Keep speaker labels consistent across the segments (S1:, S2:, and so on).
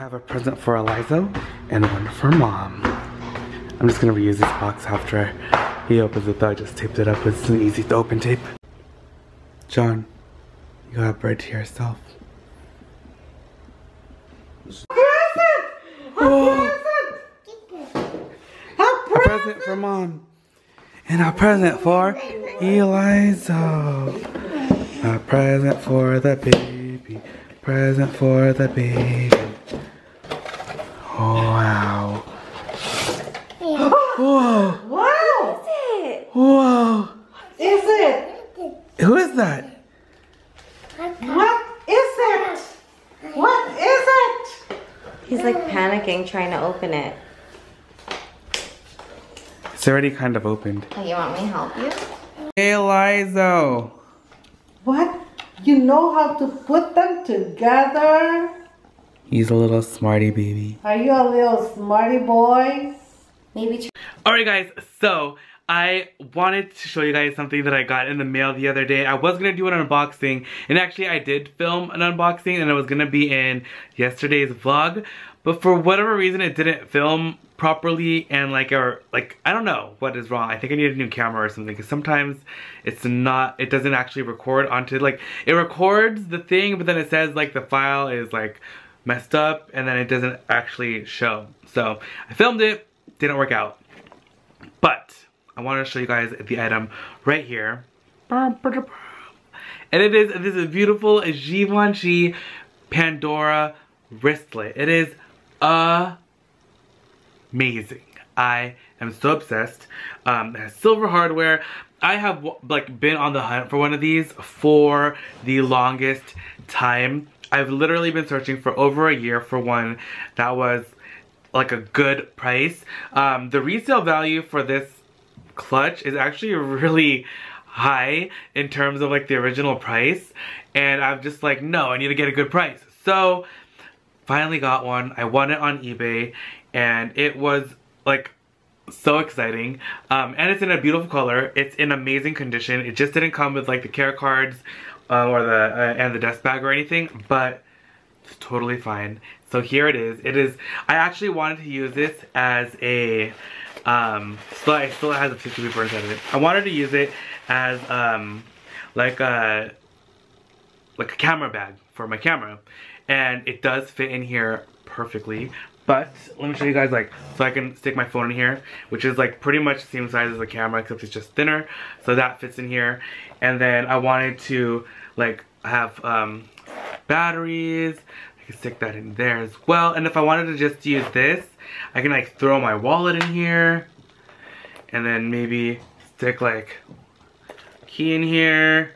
S1: have a present for Eliza and one for Mom. I'm just gonna reuse this box after he opens it though. I just taped it up with some easy to open tape. John, you got bread to yourself. A present for Mom. And a present for Eliza. A present for the baby. Present for the baby. Oh, wow. Whoa.
S2: Wow. What is it?
S1: Whoa.
S2: Is it?
S1: Who is that?
S2: What is it? What is it?
S3: He's like panicking trying to open it.
S1: It's already kind of opened.
S3: Oh, you want me to help you?
S1: Hey, Eliza.
S2: What? You know how to put them together?
S1: He's a little smarty baby.
S2: Are you a little smarty boy?
S3: Maybe.
S1: Alright guys, so I wanted to show you guys something that I got in the mail the other day. I was going to do an unboxing, and actually I did film an unboxing and it was going to be in yesterday's vlog. But for whatever reason it didn't film properly, and I don't know what is wrong. I think I need a new camera or something, because sometimes it doesn't actually record onto, it records the thing, but then it says the file is messed up and then it doesn't actually show. So I filmed it, didn't work out. But I want to show you guys the item right here. And this is a beautiful Givenchy Pandora wristlet. It is amazing. I am so obsessed. It has silver hardware. I have been on the hunt for one of these for the longest time. I've literally been searching for over a year for one that was a good price. The resale value for this clutch is actually really high in terms of the original price, and I'm just no, I need to get a good price. So finally got one. I won it on eBay and it was so exciting, and it's in a beautiful color. It's in amazing condition. It just didn't come with the care cards or the dust bag or anything, but it's totally fine. So here it is. I actually wanted to use this as a it still has a tissue paper inside of it. I wanted to use it as a camera bag for my camera, and it does fit in here perfectly. But let me show you guys so I can stick my phone in here, which is pretty much the same size as the camera, except it's just thinner. So that fits in here. And then I wanted to have batteries. I can stick that in there as well. And if I wanted to just use this, I can throw my wallet in here, and then maybe stick key in here.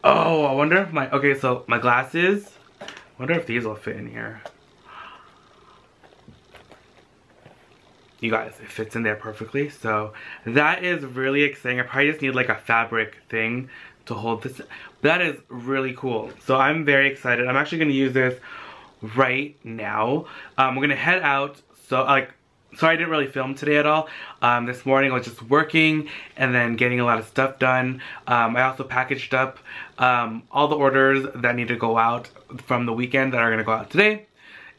S1: Oh, I wonder if so my glasses, I wonder if these will fit in here. You guys, it fits in there perfectly. So that is really exciting. I probably just need a fabric thing to hold this. That is really cool. So I'm very excited. I'm actually gonna use this right now. We're gonna head out. So sorry I didn't really film today at all. This morning I was just working and then getting a lot of stuff done. I also packaged up all the orders that need to go out from the weekend that are gonna go out today.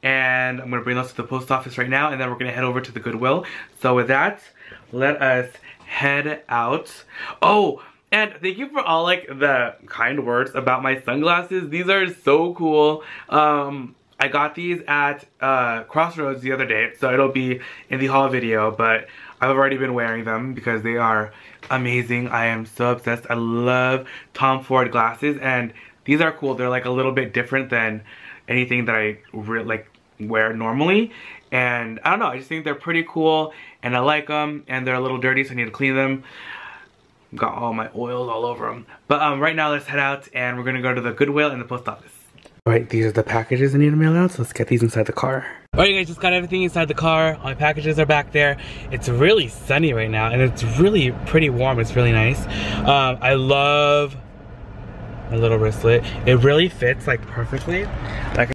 S1: And I'm gonna bring those to the post office right now, and then we're gonna head over to the Goodwill. So with that, let us head out. Oh, and thank you for all the kind words about my sunglasses. These are so cool. I got these at Crossroads the other day, so it'll be in the haul video, but I've already been wearing them because they are amazing. I am so obsessed. I love Tom Ford glasses, and these are cool. They're a little bit different than anything that I wear normally, and I don't know, I just think they're pretty cool and I like them, and they're a little dirty, so I need to clean them. Got all my oils all over them. But right now let's head out and we're gonna go to the Goodwill and the post office. Alright, these are the packages I need to mail out, so let's get these inside the car. Alright you guys, just got everything inside the car. All my packages are back there. It's really sunny right now and it's really pretty warm. It's really nice. I love my little wristlet. It really fits perfectly.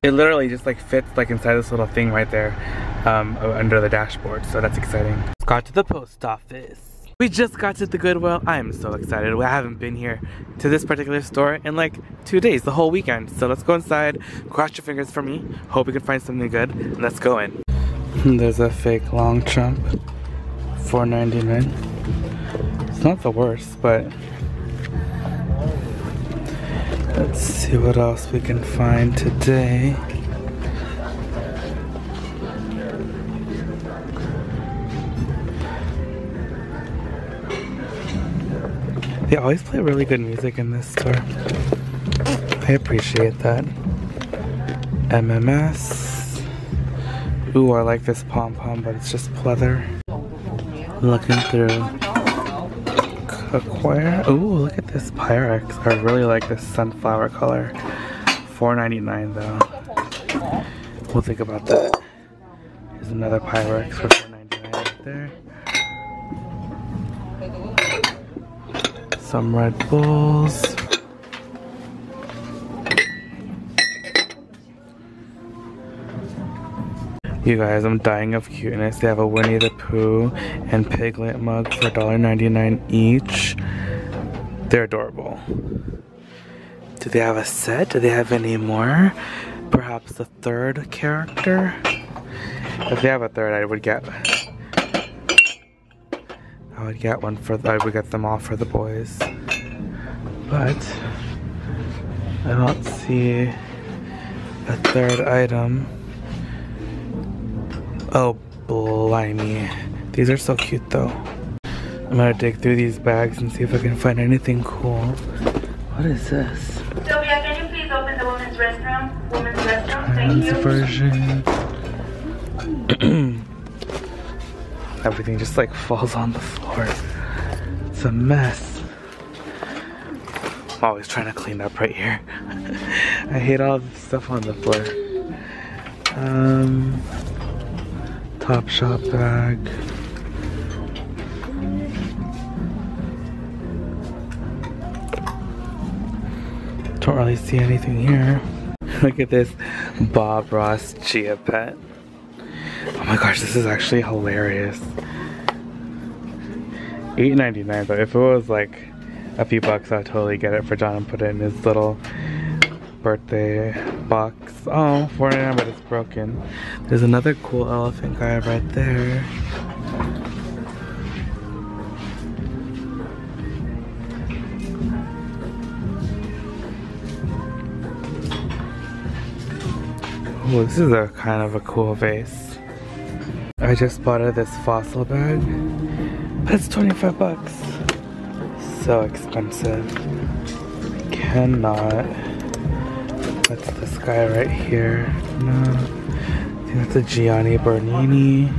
S1: It literally just fits inside this little thing right there under the dashboard, so that's exciting. Got to the post office. We just got to the Goodwill. I am so excited. I haven't been here to this particular store in like 2 days, the whole weekend. So let's go inside, cross your fingers for me. Hope we can find something good, and let's go in. There's a fake long trump, $4.99. It's not the worst, but let's see what else we can find today. They always play really good music in this store. I appreciate that. MMS. Ooh, I like this pom-pom, but it's just pleather. Looking through cookware. Ooh, look at this Pyrex. I really like this sunflower color. $4.99 though. We'll think about that. Here's another Pyrex for $4.99 right there. Some Red Bulls. You guys, I'm dying of cuteness. They have a Winnie the Pooh and Piglet mug for $1.99 each. They're adorable. Do they have a set? Do they have any more? Perhaps a third character? If they have a third, I would get one for, I would get them all for the boys. But I don't see a third item. Oh, blimey. These are so cute though. I'm gonna dig through these bags and see if I can find anything cool. What is this?
S4: Sylvia, can you please open the women's restroom? Women's restroom, thank you.
S1: Version. Everything just like falls on the floor. It's a mess. I'm always trying to clean up right here. I hate all the stuff on the floor. Top shop bag. Don't really see anything here. Look at this Bob Ross Chia pet. Oh my gosh, this is actually hilarious. $8.99 though. If it was like a few bucks, I'd totally get it for John and put it in his little birthday box. Oh, $4.99, but it's broken. There's another cool elephant guy right there. Oh, this is a kind of a cool vase. I just spotted this fossil bag, but it's 25 bucks. So expensive. Cannot. That's this guy right here. No. I think that's a Gianni Bernini.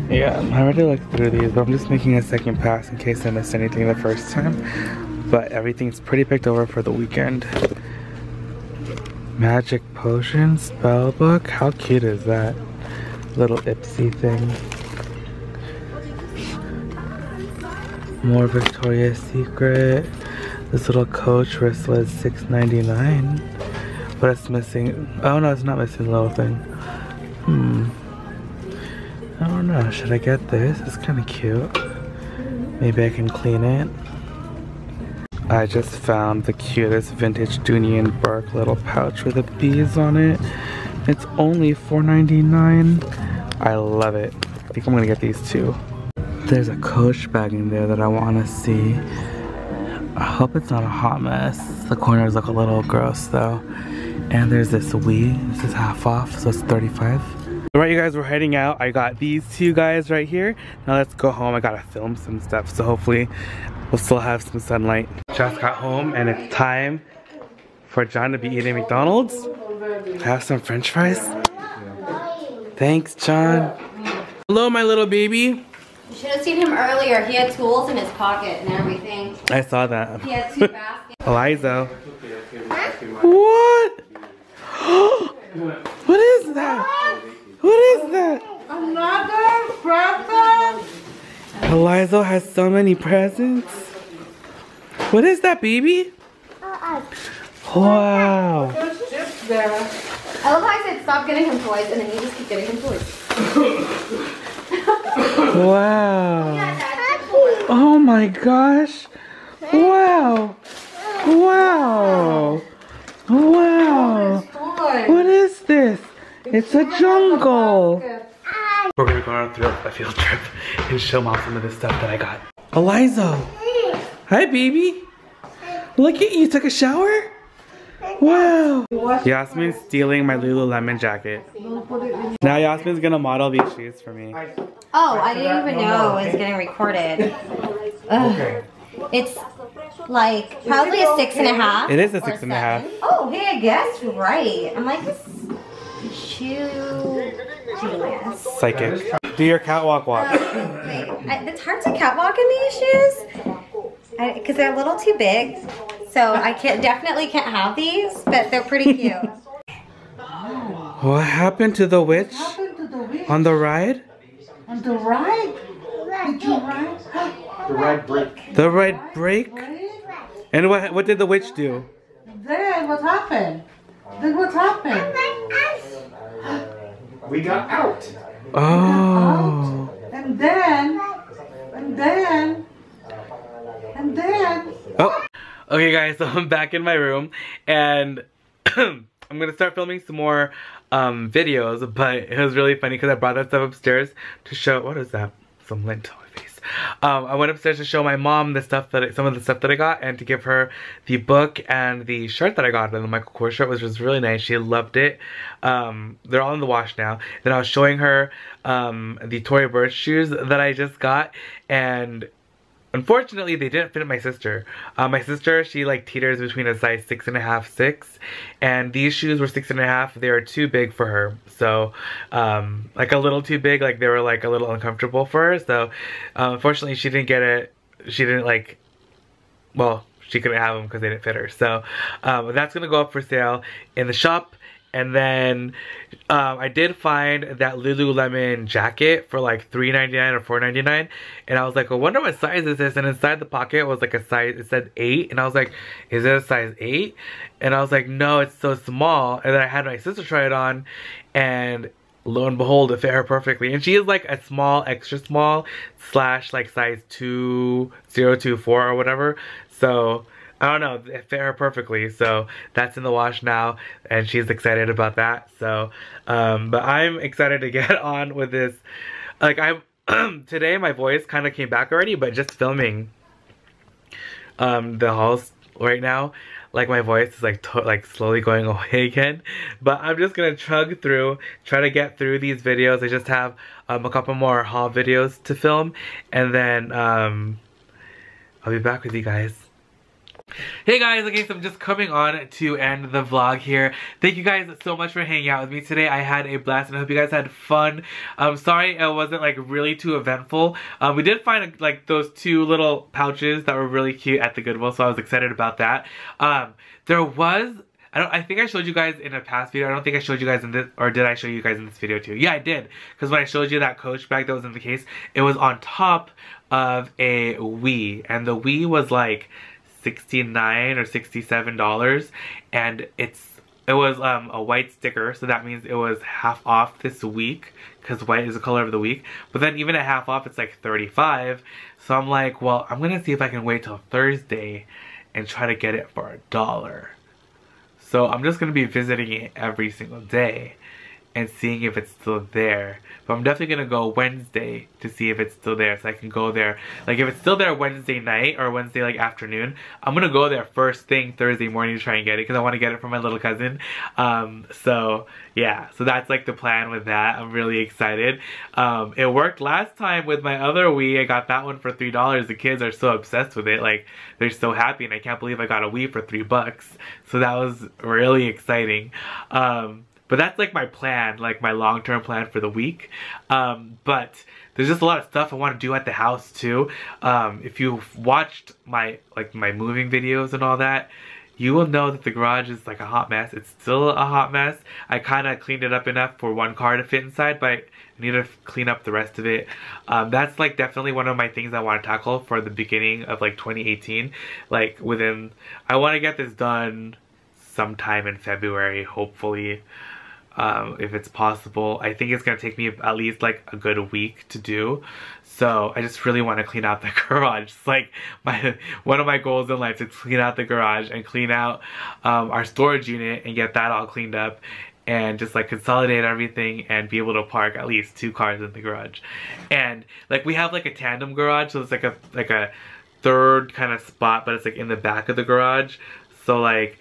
S1: Yeah, I already looked through these, but I'm just making a second pass in case I missed anything the first time. But everything's pretty picked over for the weekend. Magic Potion, spell book. How cute is that? Little Ipsy thing. More Victoria's Secret. This little Coach wristlet, $6.99. But it's missing. Oh no, it's not missing the little thing. I don't know. Should I get this? It's kind of cute. Maybe I can clean it. I just found the cutest vintage Dooney and Burke little pouch with the bees on it. It's only $4.99. I love it. I think I'm gonna get these too. There's a Coach bag in there that I want to see. I hope it's not a hot mess. The corners look a little gross though. And there's this Wii. This is half off, so it's $35. Alright you guys, we're heading out. I got these two guys right here. Now let's go home. I gotta film some stuff, so hopefully we'll still have some sunlight. Just got home and it's time for John to be eating McDonald's. Have some french fries. Thanks, John. Hello, my little baby.
S3: You should have seen him earlier. He had tools in his pocket and everything.
S1: I saw that.
S3: He had 2 baskets.
S1: Eliza. What? What is that? What is that?
S2: Another present?
S1: Eliza has so many presents. What is that, baby? Wow.
S2: There's chips there.
S3: I love how I said stop getting him toys and then you just keep getting him toys.
S1: Wow.
S3: Yeah, Dad,
S1: Oh my gosh. Wow. Wow. Wow. What is this? It's a jungle. We're gonna go on a field trip and show Mom some of the stuff that I got. Eliza. Hi, baby. Look at you. Took a shower? Wow. Yasmin's stealing my Lululemon jacket. Now Yasmin's gonna model these shoes for me.
S3: Oh, I didn't even know it was getting recorded. Ugh. It's like probably a 6.5.
S1: It is a 6.5.
S3: Oh, hey, I guess right. I'm like this shoe genius.
S1: Psychic. Do your catwalk walk.
S3: Wait, it's hard to catwalk in these shoes because they're a little too big. So I definitely can't have these, but they're pretty cute.
S1: What happened to the witch?
S2: What happened to the witch?
S1: On the ride?
S2: On the ride? Did you ride?
S5: The ride break.
S1: The ride break? And what did the witch do?
S2: Then what happened? Then what happened?
S5: We got out.
S1: Oh.
S2: And then.
S1: Oh. Okay guys, so I'm back in my room and I'm gonna start filming some more videos, but it was really funny because I brought that stuff upstairs to show. What is that? Some lint on my face. I went upstairs to show my mom the stuff that some of the stuff that I got, and to give her the book and the shirt that I got. And the Michael Kors shirt was just really nice. She loved it. They're all in the wash now. Then I was showing her the Tory Burch shoes that I just got, and unfortunately, they didn't fit my sister. My sister, she like teeters between a size 6.5, 6, and these shoes were 6.5. They were too big for her, so like a little too big. Like they were like a little uncomfortable for her. So unfortunately, she didn't get it. She didn't like. Well, she couldn't have them because they didn't fit her. So that's gonna go up for sale in the shop. And then I did find that Lululemon jacket for like $3.99 or $4.99, and I was like, I wonder what size is this? And inside the pocket was like a size, it said 8, and I was like, is it a size 8? And I was like, no, it's so small. And then I had my sister try it on, and lo and behold, it fit her perfectly. And she is like a small, extra small / like size 2024 or whatever. So I don't know, it fit her perfectly, so that's in the wash now, and she's excited about that. So, but I'm excited to get on with this. Like, today my voice kind of came back already, but just filming the hauls right now, like my voice is like slowly going away again. But I'm just gonna chug through, try to get through these videos. I just have a couple more haul videos to film, and then I'll be back with you guys. Hey guys, okay, so I'm just coming on to end the vlog here. Thank you guys so much for hanging out with me today. I had a blast and I hope you guys had fun. Sorry it wasn't like really too eventful. We did find like those 2 little pouches that were really cute at the Goodwill, so I was excited about that. There was, I think I showed you guys in a past video. I don't think I showed you guys in this, or did I show you guys in this video too? Yeah, I did. Because when I showed you that Coach bag that was in the case, it was on top of a Wii. And the Wii was like $69 or $67, and it was a white sticker, so that means it was half off this week because white is the color of the week. But then even at half off, it's like $35. So I'm like, well, I'm gonna see if I can wait till Thursday and try to get it for $1. So I'm just gonna be visiting it every single day and seeing if it's still there. But I'm definitely gonna go Wednesday to see if it's still there, so I can go there. Like if it's still there Wednesday night or Wednesday like afternoon, I'm gonna go there first thing Thursday morning to try and get it because I want to get it for my little cousin. So yeah, so that's like the plan with that. I'm really excited. It worked last time with my other Wii. I got that one for $3. The kids are so obsessed with it, like they're so happy, and I can't believe I got a Wii for $3. So that was really exciting. But that's like my plan, like my long-term plan for the week. But there's just a lot of stuff I want to do at the house too. If you've watched my moving videos and all that, you will know that the garage is like a hot mess. It's still a hot mess. I kind of cleaned it up enough for one car to fit inside, but I need to clean up the rest of it. That's like definitely one of my things I want to tackle for the beginning of like 2018. Like I want to get this done sometime in February, hopefully. if it's possible. I think it's gonna take me at least like a good week to do. So I just really want to clean out the garage. It's like one of my goals in life, to clean out the garage and clean out our storage unit and get that all cleaned up, and just like consolidate everything and be able to park at least 2 cars in the garage. And like we have like a tandem garage, so it's like a third kind of spot, but it's like in the back of the garage. So like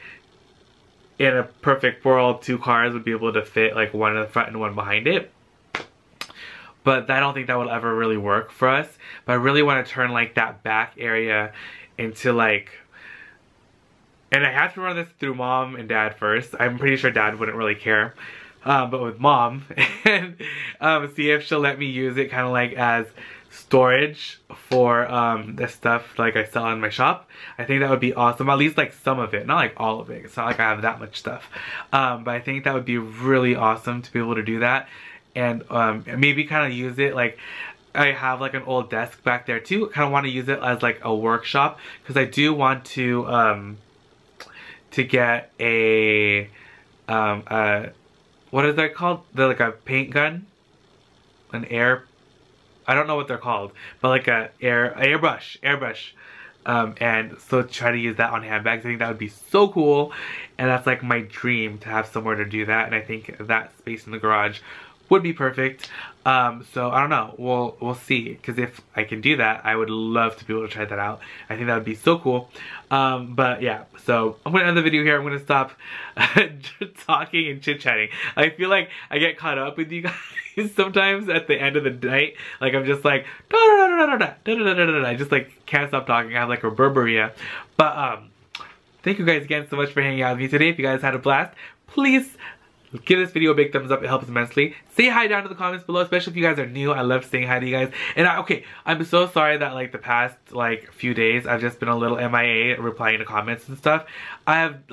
S1: in a perfect world, 2 cars would be able to fit, like one in the front and one behind it. But I don't think that will ever really work for us. But I really want to turn like that back area into like, and I have to run this through mom and dad first. I'm pretty sure dad wouldn't really care. But with mom, and see if she'll let me use it kind of like as storage for the stuff like I sell in my shop. I think that would be awesome. At least like some of it, not like all of it. It's not like I have that much stuff. But I think that would be really awesome to be able to do that. And maybe kind of use it like, I have like an old desk back there too. Kind of want to use it as like a workshop, because I do want to get a what is that called? They're like a paint gun, an air, I don't know what they're called, but like a airbrush. And so try to use that on handbags. I think that would be so cool, and that's like my dream, to have somewhere to do that. And I think that space in the garage would be perfect. So I don't know, we'll see, because if I can do that, I would love to be able to try that out. I think that would be so cool. But yeah, so I'm gonna end the video here. I'm gonna stop talking and chit-chatting. I feel like I get caught up with you guys sometimes at the end of the night. Like I'm just like I just like can't stop talking. I have like a reverberia. But thank you guys again so much for hanging out with me today. If you guys had a blast, please give this video a big thumbs up. It helps immensely. Say hi down in the comments below, especially if you guys are new. I love saying hi to you guys. And okay, I'm so sorry that like the past like few days I've just been a little MIA replying to comments and stuff. I've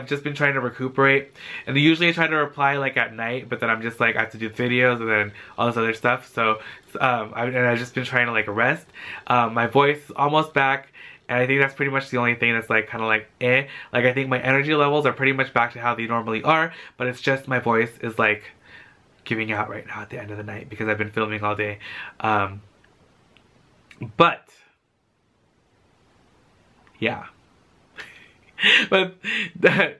S1: just been trying to recuperate, and usually I try to reply like at night, but then I'm just like, I have to do videos and then all this other stuff. So I've just been trying to like rest. My voice is almost back. And I think that's pretty much the only thing that's like kind of like eh. Like I think my energy levels are pretty much back to how they normally are, but it's just my voice is like giving out right now at the end of the night because I've been filming all day. But yeah. But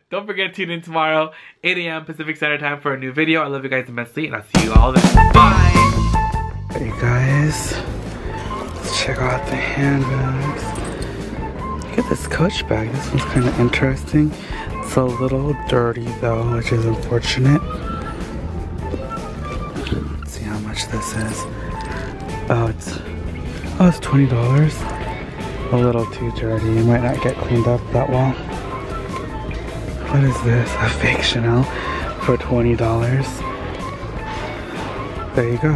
S1: don't forget to tune in tomorrow, 8 AM Pacific Standard Time, for a new video. I love you guys immensely, and I'll see you all then. Bye! Hey guys, let's check out the handbags. Look at this Coach bag. This one's kind of interesting. It's a little dirty though, which is unfortunate. Let's see how much this is. Oh, it's $20. A little too dirty. It might not get cleaned up that well. What is this? A fake Chanel for $20. There you go.